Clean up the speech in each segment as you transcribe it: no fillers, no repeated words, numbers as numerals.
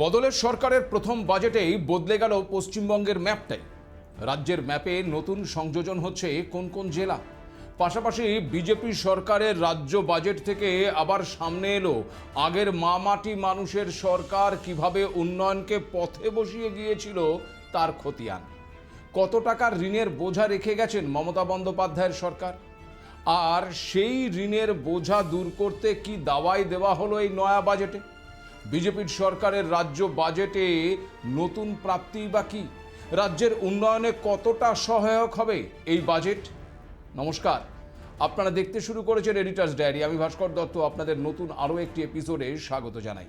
বদলের সরকারের প্রথম বাজেটেই বদলে গেল পশ্চিমবঙ্গের ম্যাপটাই। রাজ্যের ম্যাপে নতুন সংযোজন হচ্ছে কোন কোন জেলা। পাশাপাশি বিজেপি সরকারের রাজ্য বাজেট থেকে আবার সামনে এলো আগের মাটি মানুষের সরকার কিভাবে উন্নয়নকে পথে বসিয়ে গিয়েছিল তার খতিয়ান। কত টাকার ঋণের বোঝা রেখে গেছেন মমতা বন্দ্যোপাধ্যায়ের সরকার, আর সেই ঋণের বোঝা দূর করতে কি দাওয়াই দেওয়া হলো এই নয়া বাজেটে। বিজেপির সরকারের রাজ্য বাজেটে নতুন প্রাপ্তি বা কি, রাজ্যের উন্নয়নে কতটা সহায়ক হবে এই বাজেট। নমস্কার, আপনারা দেখতে শুরু করেছেন এডিটার্স ডায়েরি। আমি ভাস্কর দত্ত আপনাদের নতুন আরও একটি এপিসোডে স্বাগত জানাই।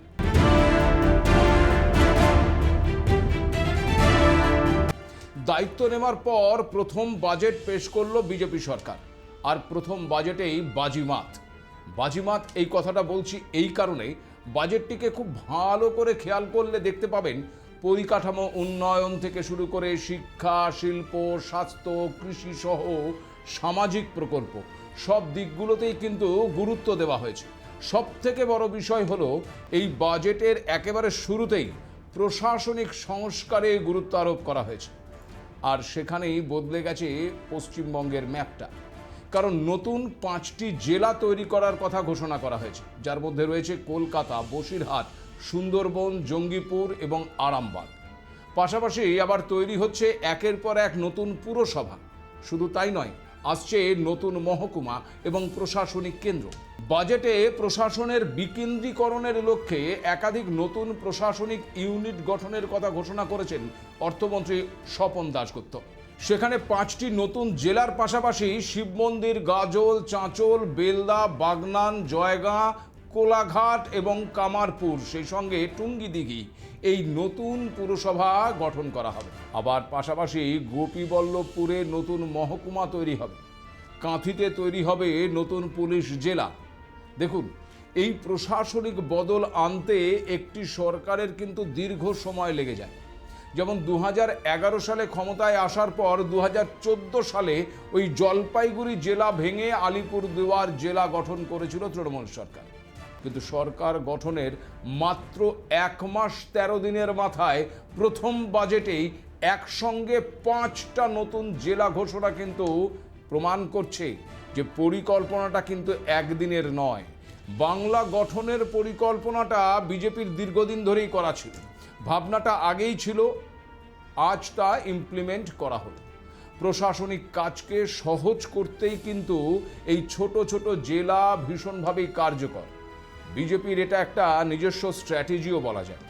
দায়িত্ব নেওয়ার পর প্রথম বাজেট পেশ করলো বিজেপি সরকার, আর প্রথম বাজেটেই বাজিমাত এই কথাটা বলছি এই কারণে, বাজেটটিকে খুব ভালো করে খেয়াল করলে দেখতে পাবেন পরিকাঠামো উন্নয়ন থেকে শুরু করে শিক্ষা, শিল্প, স্বাস্থ্য, কৃষি সহ সামাজিক প্রকল্প সব দিকগুলোতেই কিন্তু গুরুত্ব দেওয়া হয়েছে। সব থেকে বড় বিষয় হলো এই বাজেটের একেবারে শুরুতেই প্রশাসনিক সংস্কারে গুরুত্ব আরোপ করা হয়েছে, আর সেখানেই বদলে গেছে পশ্চিমবঙ্গের ম্যাপটা। কারণ নতুন 5টি জেলা তৈরি করার কথা ঘোষণা করা হয়েছে, যার মধ্যে রয়েছে কলকাতা, বসিরহাট, সুন্দরবন, জঙ্গিপুর এবং আরামবাগ। পাশাপাশি আবার তৈরি হচ্ছে একের পর এক নতুন পুরসভা। শুধু তাই নয়, আসছে নতুন মহকুমা এবং প্রশাসনিক কেন্দ্র। বাজেটে প্রশাসনের বিকেন্দ্রীকরণের লক্ষ্যে একাধিক নতুন প্রশাসনিক ইউনিট গঠনের কথা ঘোষণা করেছেন অর্থমন্ত্রী স্বপন দাশগুপ্ত। সেখানে 5টি নতুন জেলার পাশাপাশি শিব মন্দির, গাজল, চাঁচল, বেলদা, বাগনান, জয়গাঁ, কোলাঘাট এবং কামারপুর, সেই সঙ্গে টুঙ্গিদিঘি এই নতুন পুরসভা গঠন করা হবে। আবার পাশাপাশি গোপীবল্লভপুরে নতুন মহকুমা তৈরি হবে, কাঁথিতে তৈরি হবে নতুন পুলিশ জেলা। দেখুন, এই প্রশাসনিক বদল আনতে একটি সরকারের কিন্তু দীর্ঘ সময় লেগে যায়। যেমন 2011 সালে ক্ষমতায় আসার পর 2014 সালে ওই জলপাইগুড়ি জেলা ভেঙে আলিপুরদুয়ার জেলা গঠন করেছিল তৃণমূল সরকার। কিন্তু সরকার গঠনের মাত্র 1 মাস 13 দিনের মাথায় প্রথম বাজেটেই একসঙ্গে 5টা নতুন জেলা ঘোষণা কিন্তু প্রমাণ করছে যে পরিকল্পনাটা কিন্তু একদিনের নয়। বাংলা গঠনের পরিকল্পনাটা বিজেপির দীর্ঘদিন ধরেই করা ছিল, ভাবনাটা আগেই ছিল, আজ তা ইমপ্লিমেন্ট করা হলো। প্রশাসনিক কাজকে সহজ করতেই কিন্তু এই ছোট ছোট জেলা ভীষণভাবেই কার্যকর। বিজেপির এটা একটা নিজস্ব স্ট্র্যাটেজিও বলা যায়।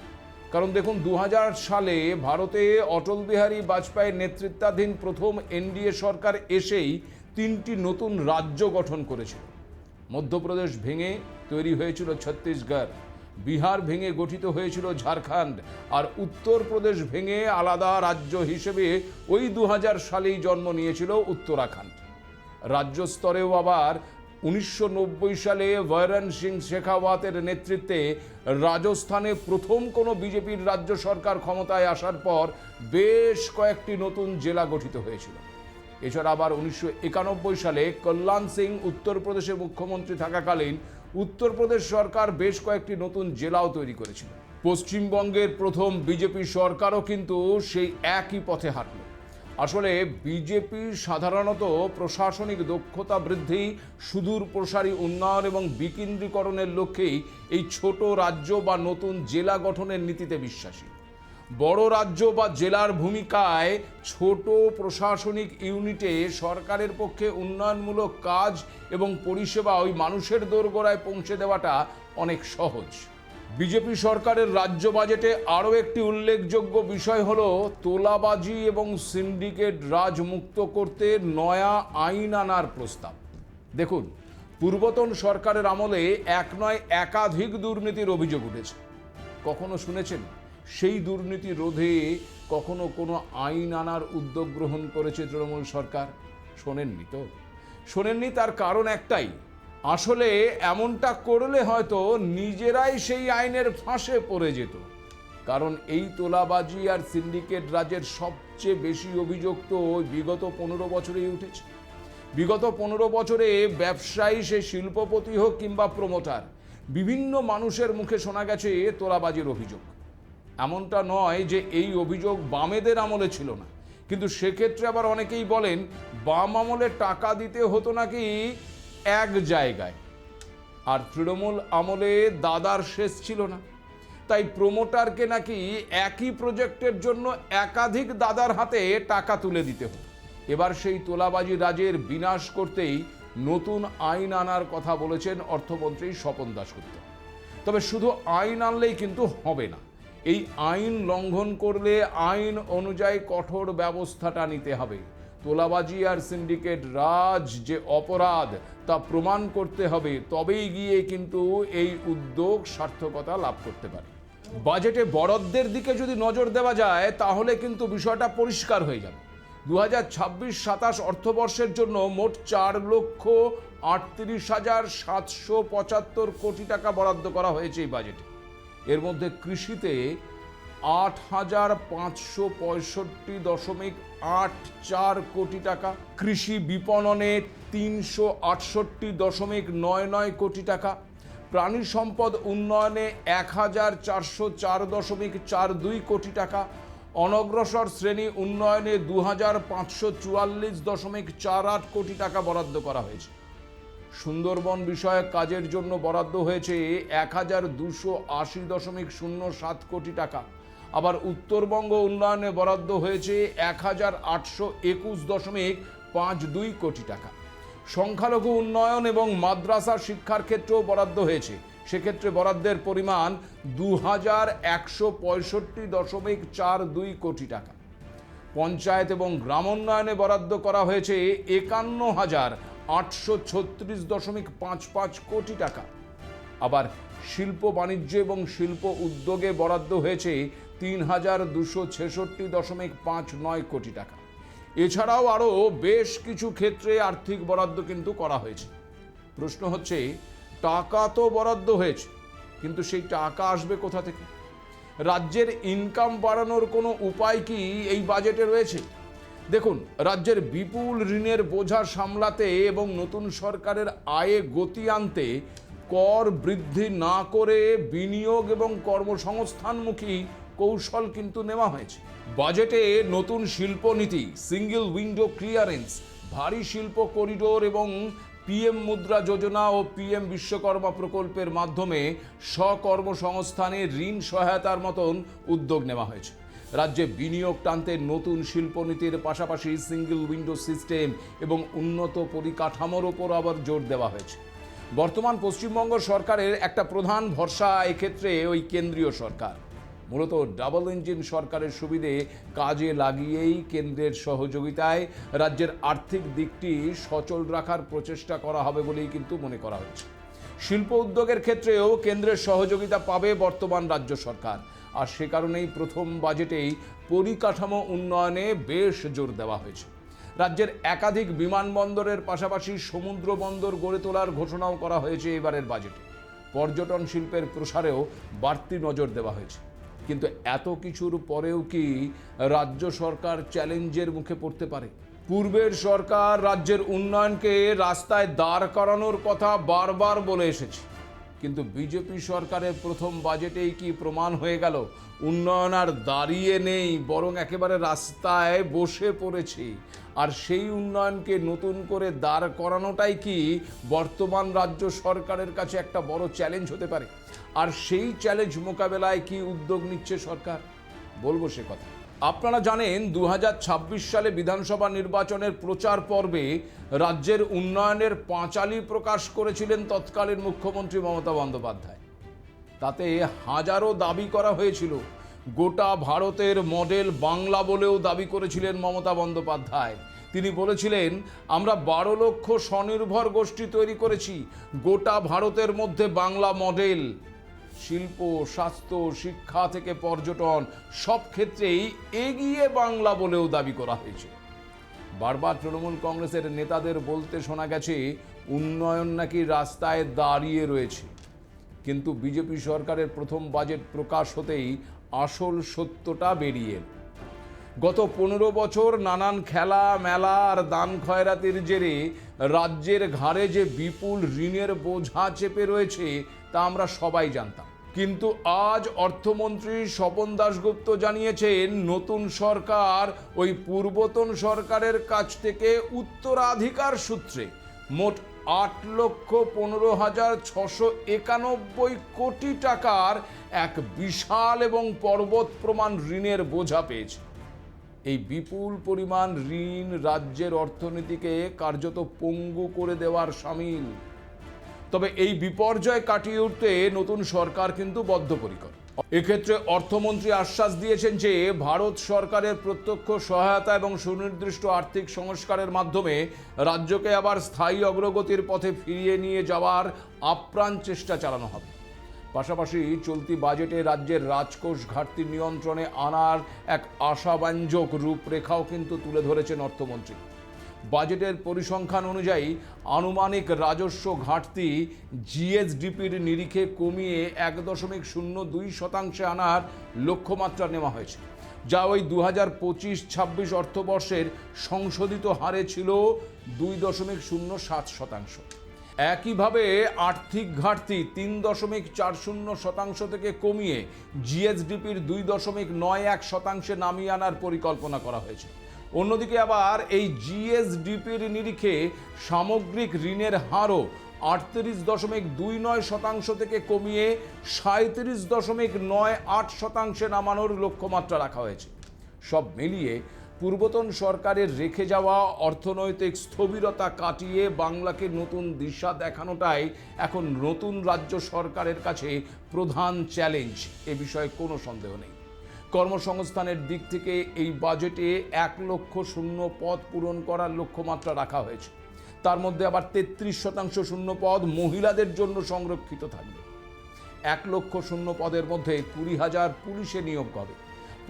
কারণ দেখুন, 2000 সালে ভারতে অটল বিহারী বাজপেয়ীর নেতৃত্বাধীন প্রথম এনডিএ সরকার এসেই 3টি নতুন রাজ্য গঠন করেছিল। মধ্যপ্রদেশ ভেঙে তৈরি হয়েছিল ছত্তিশগড়, বিহার ভেঙে গঠিত হয়েছিল ঝাড়খণ্ড, আর উত্তরপ্রদেশ ভেঙে আলাদা রাজ্য হিসেবে ওই 2000 সালেই জন্ম নিয়েছিল উত্তরাখণ্ড। রাজ্য স্তরেও আবার 1990 সালে বৈরন সিং শেখাওয়াতের নেতৃত্বে রাজস্থানে প্রথম কোনো বিজেপির রাজ্য সরকার ক্ষমতায় আসার পর বেশ কয়েকটি নতুন জেলা গঠিত হয়েছিল। এছাড়া আবার 1991 সালে কল্যাণ সিং উত্তরপ্রদেশে মুখ্যমন্ত্রী থাকাকালীন উত্তরপ্রদেশ সরকার বেশ কয়েকটি নতুন জেলাও তৈরি করেছিল। পশ্চিমবঙ্গের প্রথম বিজেপি সরকারও কিন্তু সেই একই পথে হাঁটল। আসলে বিজেপি সাধারণত প্রশাসনিক দক্ষতা বৃদ্ধি, সুদূর প্রসারী উন্নয়ন এবং বিকেন্দ্রীকরণের লক্ষ্যেই এই ছোট রাজ্য বা নতুন জেলা গঠনের নীতিতে বিশ্বাসী। বড় রাজ্য বা জেলার ভূমিকায় ছোট প্রশাসনিক ইউনিটে সরকারের পক্ষে উন্নয়নমূলক কাজ এবং পরিষেবা ওই মানুষের দোরগোড়ায় পৌঁছে দেওয়াটা অনেক সহজ। বিজেপি সরকারের রাজ্য বাজেটে আরও একটি উল্লেখযোগ্য বিষয় হলো তোলাবাজি এবং সিন্ডিকেট রাজ মুক্ত করতে নয়া আইন আনার প্রস্তাব। দেখুন, পূর্বতন সরকারের আমলে এক নয় একাধিক দুর্নীতির অভিযোগ উঠেছে। কখনো শুনেছেন সেই দুর্নীতি রোধে কখনো কোনো আইন আনার উদ্যোগ গ্রহণ করেছে তৃণমূল সরকার? শোনেননি। তার কারণ একটাই, আসলে এমনটা করলে হয়তো নিজেরাই সেই আইনের ফাঁসে পড়ে যেত। কারণ এই তোলাবাজি আর সিন্ডিকেট রাজের সবচেয়ে বেশি অভিযোগ তো বিগত 15 বছরেই উঠেছে। বিগত 15 বছরে ব্যবসায়ী, সে শিল্পপতি হোক কিংবা প্রমোটার, বিভিন্ন মানুষের মুখে শোনা গেছে তোলাবাজির অভিযোগ। এমনটা নয় যে এই অভিযোগ বামেদের আমলে ছিল না, কিন্তু সেক্ষেত্রে আবার অনেকেই বলেন বাম আমলে টাকা দিতে হতো নাকি এক জায়গায়, আর তৃণমূল আমলে দাদার শেষ ছিল না, তাই প্রমোটারকে নাকি একই প্রজেক্টের জন্য একাধিক দাদার হাতে টাকা তুলে দিতে হতো। এবার সেই তোলাবাজি রাজের বিনাশ করতেই নতুন আইন আনার কথা বলেছেন অর্থমন্ত্রী স্বপন দাশগুপ্ত। তবে শুধু আইন আনলেই কিন্তু হবে না, এই আইন লঙ্ঘন করলে আইন অনুযায়ী কঠোর ব্যবস্থাটা নিতে হবে। তোলাবাজি আর সিন্ডিকেট রাজ যে অপরাধ তা প্রমাণ করতে হবে, তবেই গিয়ে কিন্তু এই উদ্যোগ সার্থকতা লাভ করতে পারে। বাজেটে বরাদ্দের দিকে যদি নজর দেওয়া যায় তাহলে কিন্তু বিষয়টা পরিষ্কার হয়ে যাবে। 2026-27 অর্থবর্ষের জন্য মোট 4,38,775 কোটি টাকা বরাদ্দ করা হয়েছে এই বাজেটে। এর মধ্যে কৃষিতে 8,565.84 কোটি টাকা, কৃষি বিপণনে 368.99 কোটি টাকা, প্রাণী সম্পদ উন্নয়নে 1,404.42 কোটি টাকা, অনগ্রসর শ্রেণী উন্নয়নে 2,544.48 কোটি টাকা বরাদ্দ করা হয়েছে। সুন্দরবন বিষয়ক কাজের জন্য বরাদ্দ হয়েছে 1,280.07 কোটি টাকা। আবার উত্তরবঙ্গ উন্নয়নে বরাদ্দ হয়েছে 1,821.52 কোটি টাকা। সংখ্যালঘু উন্নয়ন এবং মাদ্রাসা শিক্ষার ক্ষেত্রেও বরাদ্দ হয়েছে, সেক্ষেত্রে বরাদ্দের পরিমাণ 2,165.42 কোটি টাকা। পঞ্চায়েত এবং গ্রামোন্নয়নে বরাদ্দ করা হয়েছে 51,836.55 কোটি টাকা। আবার শিল্প বাণিজ্য এবং শিল্প উদ্যোগে বরাদ্দ হয়েছে 3,266.59 কোটি টাকা। এছাড়াও আরও বেশ কিছু ক্ষেত্রে আর্থিক বরাদ্দ কিন্তু করা হয়েছে। প্রশ্ন হচ্ছে, টাকা তো বরাদ্দ হয়েছে, কিন্তু সেই টাকা আসবে কোথা থেকে? রাজ্যের ইনকাম বাড়ানোর কোনো উপায় কি এই বাজেটে রয়েছে? দেখুন, রাজ্যের বিপুল ঋণের বোঝা সামলাতে এবং নতুন সরকারের আয়ে গতি আনতে কর বৃদ্ধি না করে বিনিয়োগ এবং কর্মসংস্থানমুখী কৌশল কিন্তু নেওয়া হয়েছে। বাজেটে নতুন শিল্পনীতি, সিঙ্গেল উইন্ডো ক্লিয়ারেন্স, ভারী শিল্প করিডোর এবং পিএম মুদ্রা যোজনা ও পিএম বিশ্বকর্মা প্রকল্পের মাধ্যমে স্বকর্মসংস্থানে ঋণ সহায়তার মতন উদ্যোগ নেওয়া হয়েছে। রাজ্যে বিনিয়োগ টানতে নতুন শিল্পনীতির পাশাপাশি সিঙ্গেল উইন্ডো সিস্টেম এবং উন্নত পরিকাঠামোর ওপর আবার জোর দেওয়া হয়েছে। বর্তমান পশ্চিমবঙ্গ সরকারের একটা প্রধান ভরসা এক্ষেত্রে ওই কেন্দ্রীয় সরকার। মূলত ডাবল ইঞ্জিন সরকারের সুবিধে কাজে লাগিয়েই কেন্দ্রের সহযোগিতায় রাজ্যের আর্থিক দিকটি সচল রাখার প্রচেষ্টা করা হবে বলেই কিন্তু মনে করা হচ্ছে। শিল্প উদ্যোগের ক্ষেত্রেও কেন্দ্রের সহযোগিতা পাবে বর্তমান রাজ্য সরকার, আর সে কারণেই প্রথম বাজেটেই পরিকাঠামো উন্নয়নে বেশ জোর দেওয়া হয়েছে। রাজ্যের একাধিক বিমানবন্দরের পাশাপাশি সমুদ্র বন্দর গড়ে তোলার ঘোষণাও করা হয়েছে এবারের বাজেটে। পর্যটন শিল্পের প্রসারেও বাড়তি নজর দেওয়া হয়েছে। কিন্তু এত কিছুর পরেও কি রাজ্য সরকার চ্যালেঞ্জের মুখে পড়তে পারে? পূর্বের সরকার রাজ্যের উন্নয়নকে রাস্তায় দাঁড় করানোর কথা বারবার বলে এসেছে, কিন্তু বিজেপি সরকারের প্রথম বাজেটেই কি প্রমাণ হয়ে গেল উন্নয়ন আর দাঁড়িয়ে নেই, বরং একেবারে রাস্তায় বসে পড়েছে। আর সেই উন্নয়নকে নতুন করে দাঁড় করানোটাই কি বর্তমান রাজ্য সরকারের কাছে একটা বড় চ্যালেঞ্জ হতে পারে? আর সেই চ্যালেঞ্জ মোকাবেলায় কি উদ্যোগ নিচ্ছে সরকার, বলবো সে কথা। আপনারা জানেন 2026 সালে বিধানসভা নির্বাচনের প্রচার পর্বে রাজ্যের উন্নয়নের পাঁচালী প্রকাশ করেছিলেন তৎকালীন মুখ্যমন্ত্রী মমতা বন্দ্যোপাধ্যায়। তাতে হাজারো দাবি করা হয়েছিল। গোটা ভারতের মডেল বাংলা বলেও দাবি করেছিলেন মমতা বন্দ্যোপাধ্যায়। তিনি বলেছিলেন, আমরা 12 লক্ষ স্বনির্ভর গোষ্ঠী তৈরি করেছি, গোটা ভারতের মধ্যে বাংলা মডেল। শিল্প, স্বাস্থ্য, শিক্ষা থেকে পর্যটন সব ক্ষেত্রেই এগিয়ে বাংলা বলেও দাবি করা হয়েছে। বারবার তৃণমূল কংগ্রেসের নেতাদের বলতে শোনা গেছে উন্নয়ন নাকি রাস্তায় দাঁড়িয়ে রয়েছে। কিন্তু বিজেপি সরকারের প্রথম বাজেট প্রকাশ হতেই আসল সত্যটা বেরিয়ে এল। গত 15 বছর নানান খেলা মেলা আর দান খয়রাতির জেরে রাজ্যের ঘাড়ে যে বিপুল ঋণের বোঝা চেপে রয়েছে তা আমরা সবাই জানতাম, কিন্তু আজ অর্থমন্ত্রী স্বপন দাশগুপ্ত জানিয়েছেন নতুন সরকার ওই পূর্বতন সরকারের কাছ থেকে উত্তরাধিকার সূত্রে মোট 8,15,691 কোটি টাকার এক বিশাল এবং পর্বত প্রমাণ ঋণের বোঝা পেয়েছে। এই বিপুল পরিমাণ ঋণ রাজ্যের অর্থনীতিকে কার্যত পঙ্গু করে দেওয়ার শামিল। তবে এই বিপর্যয় কাটিয়ে উঠতে নতুন সরকার কিন্তু বদ্ধপরিকর। এক্ষেত্রে অর্থমন্ত্রী আশ্বাস দিয়েছেন যে ভারত সরকারের প্রত্যক্ষ সহায়তা এবং সুনির্দিষ্ট আর্থিক সংস্কারের মাধ্যমে রাজ্যকে আবার স্থায়ী অগ্রগতির পথে ফিরিয়ে নিয়ে যাওয়ার আপ্রাণ চেষ্টা চালানো হবে। পাশাপাশি চলতি বাজেটে রাজ্যের রাজকোষ ঘাটতি নিয়ন্ত্রণে আনার এক আশাব্যঞ্জক রূপরেখাও কিন্তু তুলে ধরেছেন অর্থমন্ত্রী। বাজেটের পরিসংখ্যান অনুযায়ী আনুমানিক রাজস্ব ঘাটতি জিএসডিপির নিরিখে কমিয়ে 1.02% আনার লক্ষ্যমাত্রা নেওয়া হয়েছে, যা ওই 2025-26 অর্থবর্ষের সংশোধিত হারে ছিল 2.07%। একইভাবে আর্থিক ঘাটতি 3.40% থেকে কমিয়ে জিএসডিপির 2.91% নামিয়ে আনার পরিকল্পনা করা হয়েছে। অন্যদিকে আবার এই জিএসডিপির নিরিখে সামগ্রিক ঋণের হারও 38.29% থেকে কমিয়ে 37.98% নামানোর লক্ষ্যমাত্রা রাখা হয়েছে। সব মিলিয়ে পূর্বতন সরকারের রেখে যাওয়া অর্থনৈতিক স্থবিরতা কাটিয়ে বাংলাকে নতুন দিশা দেখানোটাই এখন নতুন রাজ্য সরকারের কাছে প্রধান চ্যালেঞ্জ, এ বিষয়ে কোনো সন্দেহ নেই। কর্মসংস্থানের দিক থেকে এই বাজেটে 1 লক্ষ শূন্য পদ পূরণ করার লক্ষ্যমাত্রা রাখা হয়েছে। তার মধ্যে আবার 33% শূন্য পদ মহিলাদের জন্য সংরক্ষিত থাকবে। 1 লক্ষ শূন্য পদের মধ্যে 20,000 পুলিশে নিয়োগ হবে,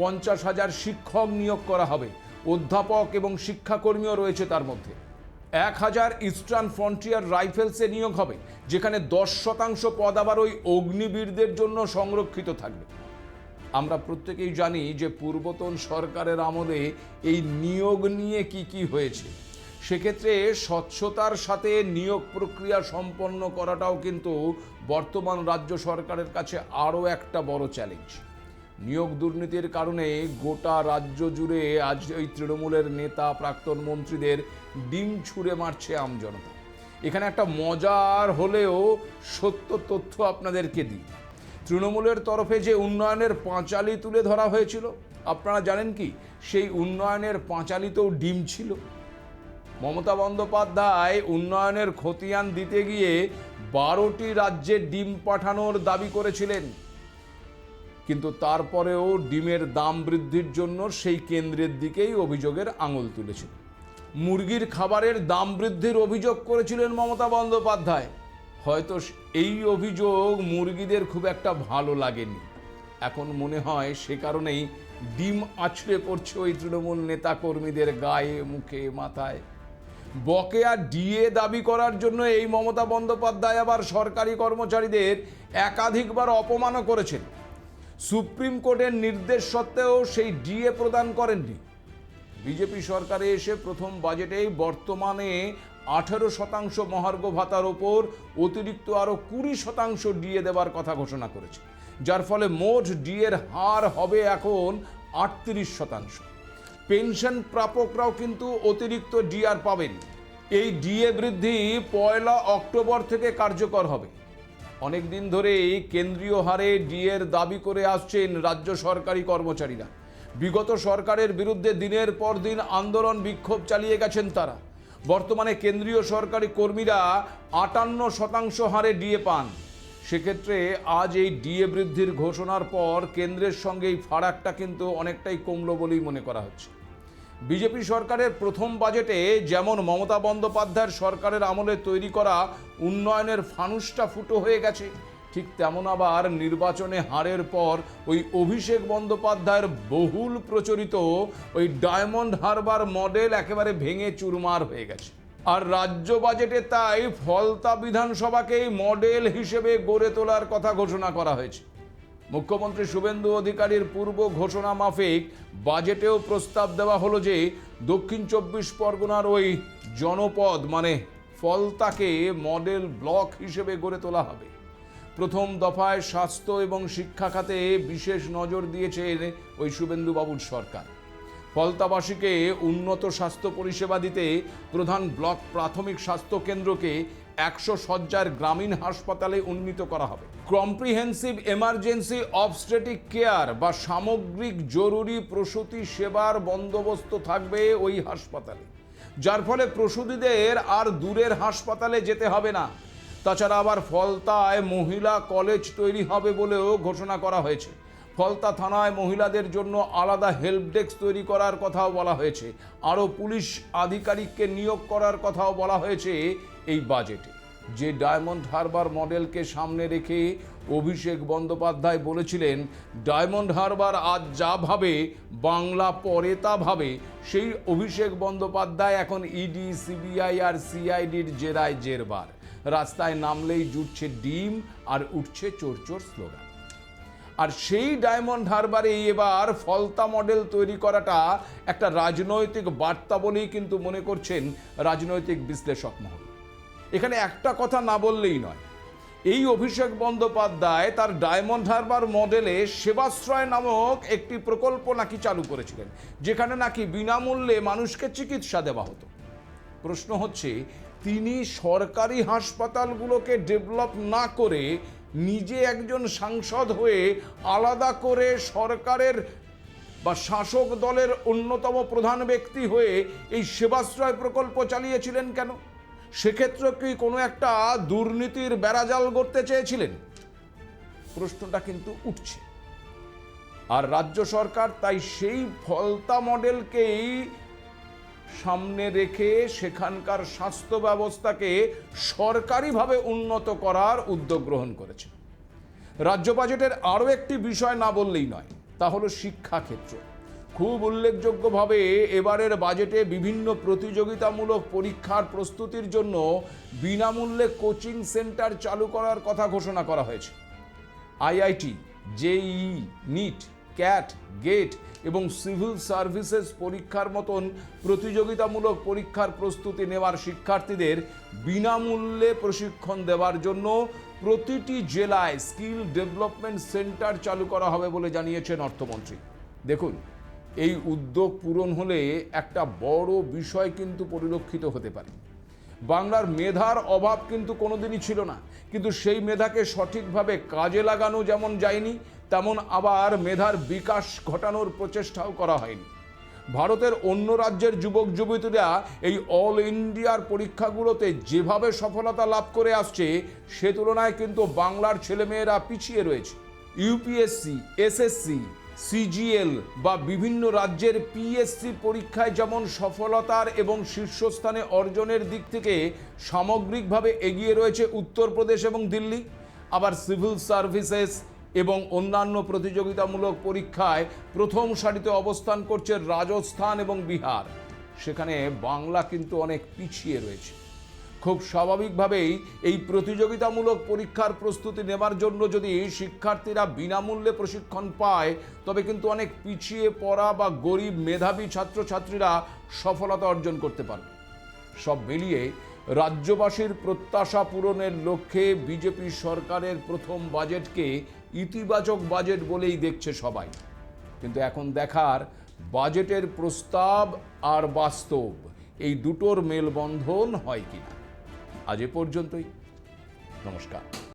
50,000 শিক্ষক নিয়োগ করা হবে, অধ্যাপক এবং শিক্ষাকর্মীও রয়েছে তার মধ্যে। 1,000 ইস্টার্ন ফ্রন্টিয়ার রাইফেলসে নিয়োগ হবে, যেখানে 10% পদ আবার ওই অগ্নিবীরদের জন্য সংরক্ষিত থাকবে। আমরা প্রত্যেকেই জানি যে পূর্বতন সরকারের আমলে এই নিয়োগ নিয়ে কি হয়েছে। সেক্ষেত্রে স্বচ্ছতার সাথে নিয়োগ প্রক্রিয়া সম্পন্ন করাটাও কিন্তু বর্তমান রাজ্য সরকারের কাছে আরও একটা বড় চ্যালেঞ্জ। নিয়োগ দুর্নীতির কারণে গোটা রাজ্য জুড়ে আজ এই তৃণমূলের নেতা প্রাক্তন মন্ত্রীদের ডিম ছুঁড়ে মারছে আমজনতা। এখানে একটা মজার হলেও সত্য তথ্য আপনাদেরকে দিই। তৃণমূলের তরফে যে উন্নয়নের পাঁচালি তুলে ধরা হয়েছিল, আপনারা জানেন কি সেই উন্নয়নের পাঁচালিতেও ডিম ছিল? মমতা বন্দ্যোপাধ্যায় উন্নয়নের খতিয়ান দিতে গিয়ে 12টি রাজ্যে ডিম পাঠানোর দাবি করেছিলেন, কিন্তু তারপরেও ডিমের দাম বৃদ্ধির জন্য সেই কেন্দ্রের দিকেই অভিযোগের আঙুল তুলেছিল। মুরগির খাবারের দাম বৃদ্ধির অভিযোগ করেছিলেন মমতা বন্দ্যোপাধ্যায়। হয়তো এই অভিযোগ মুরগিদের খুব একটা ভালো লাগেনি। এখন মনে হয় সে কারণেই ডিম আছড়ে পড়ছে ওই তৃণমূল নেতা কর্মীদের গায়ে, মুখে, মাথায়। বকেয়া ডিএ দাবি করার জন্য এই মমতা বন্দ্যোপাধ্যায় আবার সরকারি কর্মচারীদের একাধিকবার অপমানও করেছেন। সুপ্রিম কোর্টের নির্দেশ সত্ত্বেও সেই ডিএ প্রদান করেননি। বিজেপি সরকারে এসে প্রথম বাজেটেই বর্তমানে 18% মহার্ঘ ভাতার ওপর অতিরিক্ত আরও 20% ডিএ দেওয়ার কথা ঘোষণা করেছে, যার ফলে মোট ডিএর হার হবে এখন 38%। পেনশন প্রাপকরাও কিন্তু অতিরিক্ত ডিআর পাবেন। এই ডিএ বৃদ্ধি 1 অক্টোবর থেকে কার্যকর হবে। অনেক দিন ধরেই কেন্দ্রীয় হারে ডিএর দাবি করে আসছেন রাজ্য সরকারি কর্মচারীরা। বিগত সরকারের বিরুদ্ধে দিনের পর দিন আন্দোলন বিক্ষোভ চালিয়ে গেছেন তারা। বর্তমানে কেন্দ্রীয় সরকারি কর্মীরা 58% হারে ডিএ পান। সেক্ষেত্রে আজ এই ডিএ বৃদ্ধির ঘোষণার পর কেন্দ্রের সঙ্গে এই ফারাকটা কিন্তু অনেকটাই কমলো বলেই মনে করা হচ্ছে। বিজেপি সরকারের প্রথম বাজেটে যেমন মমতা বন্দ্যোপাধ্যায়ের সরকারের আমলে তৈরি করা উন্নয়নের ফানুসটা ফুটো হয়ে গেছে, ঠিক তেমন আবার নির্বাচনে হারের পর ওই অভিষেক বন্দ্যোপাধ্যায়ের বহুল প্রচলিত ওই ডায়মন্ড হারবার মডেল একেবারে ভেঙে চুরমার হয়ে গেছে। আর রাজ্য বাজেটে তাই ফলতা বিধানসভাকেই মডেল হিসেবে গড়ে তোলার কথা ঘোষণা করা হয়েছে। মুখ্যমন্ত্রী শুভেন্দু অধিকারীর পূর্ব ঘোষণা মাফিক বাজেটেও প্রস্তাব দেওয়া হলো যে দক্ষিণ 24 পরগনার ওই জনপদ মানে ফলতাকে মডেল ব্লক হিসেবে গড়ে তোলা হবে। প্রথম দফায় স্বাস্থ্য এবং শিক্ষা খাতে বিশেষ নজর দিয়েছেন ওই শুভেন্দুবাবুর সরকার। ফলতাবাসীকে উন্নত স্বাস্থ্য পরিষেবা দিতে প্রধান ব্লক প্রাথমিক স্বাস্থ্য কেন্দ্রকে 100 শয্যার গ্রামীণ হাসপাতালে উন্নীত করা হবে। কম্প্রিহেন্সিভ এমার্জেন্সি অবস্টেটিক কেয়ার বা সামগ্রিক জরুরি প্রসূতি সেবার বন্দোবস্ত থাকবে ওই হাসপাতালে, যার ফলে প্রসূতিদের আর দূরের হাসপাতালে যেতে হবে না। তাছাড়া আবার ফলতায় মহিলা কলেজ তৈরি হবে বলেও ঘোষণা করা হয়েছে। ফলতা থানায় মহিলাদের জন্য আলাদা হেল্প ডেস্ক তৈরি করার কথাও বলা হয়েছে। আরও পুলিশ আধিকারিককে নিয়োগ করার কথাও বলা হয়েছে এই বাজেটে। যে ডায়মন্ড হারবার মডেলকে সামনে রেখে অভিষেক বন্দ্যোপাধ্যায় বলেছিলেন ডায়মন্ড হারবার আজ যা ভাবে বাংলা পরে তা ভাবে, সেই অভিষেক বন্দ্যোপাধ্যায় এখন ইডি, সিবিআই আর সিআইডির জেরায় জেরবার। রাস্তায় নামলেই জুটছে ডিম আর উঠছে চোর চোর স্লোগান। আর সেই ডায়মন্ড হারবারেই এবার ফলতা মডেল তৈরি করাটা একটা রাজনৈতিক বার্তা বলেই কিন্তু মনে করছেন রাজনৈতিক বিশ্লেষক মহল। এখানে একটা কথা না বললেই নয়, এই অভিষেক বন্দ্যোপাধ্যায় তার ডায়মন্ড হারবার মডেলে সেবাশ্রয় নামক একটি প্রকল্প নাকি চালু করেছিলেন, যেখানে নাকি বিনামূল্যে মানুষকে চিকিৎসা দেওয়া হতো। প্রশ্ন হচ্ছে, তিনি সরকারি হাসপাতালগুলোকে ডেভেলপ না করে নিজে একজন সাংসদ হয়ে আলাদা করে সরকারের বা শাসক দলের অন্যতম প্রধান ব্যক্তি হয়ে এই সেবাশ্রয় প্রকল্প চালিয়েছিলেন কেন? সেক্ষেত্রে কি কোনো একটা দুর্নীতির বেড়াজাল গড়তে চেয়েছিলেন? প্রশ্নটা কিন্তু উঠছে। আর রাজ্য সরকার তাই সেই ফলতা মডেলকেই সামনে রেখে সেখানকার স্বাস্থ্য ব্যবস্থাকে সরকারিভাবে উন্নত করার উদ্যোগ গ্রহণ করেছে। রাজ্য বাজেটের আরও একটি বিষয় না বললেই নয়, তা হলো শিক্ষাক্ষেত্র। খুব উল্লেখযোগ্যভাবে এবারের বাজেটে বিভিন্ন প্রতিযোগিতামূলক পরীক্ষার প্রস্তুতির জন্য বিনামূল্যে কোচিং সেন্টার চালু করার কথা ঘোষণা করা হয়েছে। IIT, JEE, NEET, CAT, GATE এবং সিভিল সার্ভিসেস পরীক্ষার মতন প্রতিযোগিতামূলক পরীক্ষার প্রস্তুতি নেওয়ার শিক্ষার্থীদের বিনামূল্যে প্রশিক্ষণ দেওয়ার জন্য প্রতিটি জেলায় স্কিল ডেভেলপমেন্ট সেন্টার চালু করা হবে বলে জানিয়েছেন অর্থমন্ত্রী। দেখুন, এই উদ্যোগ পূরণ হলে একটা বড় বিষয় কিন্তু পরিলক্ষিত হতে পারে। বাংলার মেধার অভাব কিন্তু কোনোদিনই ছিল না, কিন্তু সেই মেধাকে সঠিকভাবে কাজে লাগানো যেমন যায়নি, তেমন আবার মেধার বিকাশ ঘটানোর প্রচেষ্টাও করা হয়নি। ভারতের অন্য রাজ্যের যুবক যুবতীরা এই অল ইন্ডিয়ার পরীক্ষাগুলোতে যেভাবে সফলতা লাভ করে আসছে, সে তুলনায় কিন্তু বাংলার ছেলেমেয়েরা পিছিয়ে রয়েছে। ইউপিএসসি, এসএসসি, সিজিএল বা বিভিন্ন রাজ্যের পিএসসি পরীক্ষায় যেমন সফলতার এবং শীর্ষস্থানে অর্জনের দিক থেকে সামগ্রিকভাবে এগিয়ে রয়েছে উত্তরপ্রদেশ এবং দিল্লি, আবার সিভিল সার্ভিসেস এবং অন্যান্য প্রতিযোগিতামূলক পরীক্ষায় প্রথম সারিতে অবস্থান করছে রাজস্থান এবং বিহার। সেখানে বাংলা কিন্তু অনেক পিছিয়ে রয়েছে। খুব স্বাভাবিকভাবেই এই প্রতিযোগিতামূলক পরীক্ষার প্রস্তুতি নেবার জন্য যদি শিক্ষার্থীরা বিনামূল্যে প্রশিক্ষণ পায়, তবে কিন্তু অনেক পিছিয়ে পড়া বা গরিব মেধাবী ছাত্রছাত্রীরা সফলতা অর্জন করতে পারবে। সব মিলিয়ে রাজ্যবাসীর প্রত্যাশা পূরণের লক্ষ্যে বিজেপি সরকারের প্রথম বাজেটকে ইতিবাচক বাজেট বলেই দেখছে সবাই। কিন্তু এখন দেখার বাজেটের প্রস্তাব আর বাস্তব এই দুটোর মেলবন্ধন হয় কিনা। আজ এ পর্যন্তই। নমস্কার।